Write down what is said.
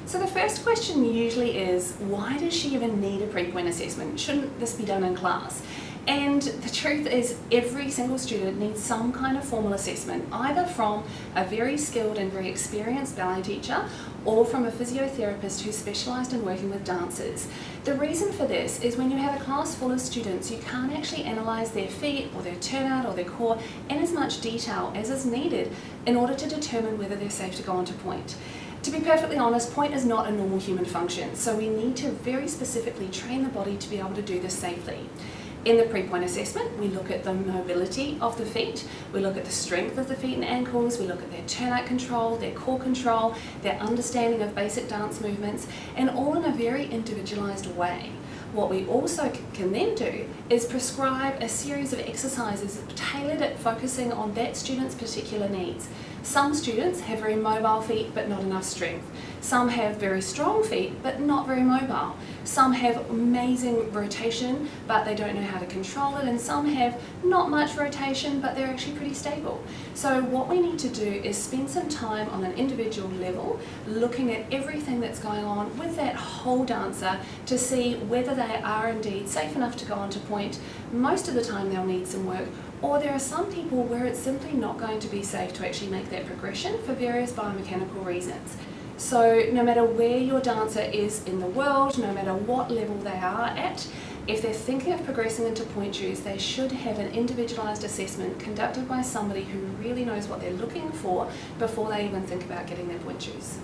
So the first question usually is, why does she even need a pre-point assessment? Shouldn't this be done in class? And the truth is, every single student needs some kind of formal assessment, either from a very skilled and very experienced ballet teacher or from a physiotherapist who's specialised in working with dancers. The reason for this is when you have a class full of students, you can't actually analyse their feet or their turnout or their core in as much detail as is needed in order to determine whether they're safe to go onto pointe. To be perfectly honest, pointe is not a normal human function, so we need to very specifically train the body to be able to do this safely. In the pre-point assessment, we look at the mobility of the feet, we look at the strength of the feet and ankles, we look at their turnout control, their core control, their understanding of basic dance movements, and all in a very individualised way. What we also can then do is prescribe a series of exercises tailored at focusing on that student's particular needs. Some students have very mobile feet but not enough strength. Some have very strong feet but not very mobile. Some have amazing rotation but they don't know how to control it, and some have not much rotation but they're actually pretty stable. So what we need to do is spend some time on an individual level looking at everything that's going on with that whole dancer to see whether they are indeed safe enough to go onto pointe. Most of the time they'll need some work, or there are some people where it's simply not going to be safe to actually make that progression for various biomechanical reasons. So no matter where your dancer is in the world, no matter what level they are at, if they're thinking of progressing into pointe shoes, they should have an individualised assessment conducted by somebody who really knows what they're looking for before they even think about getting their pointe shoes.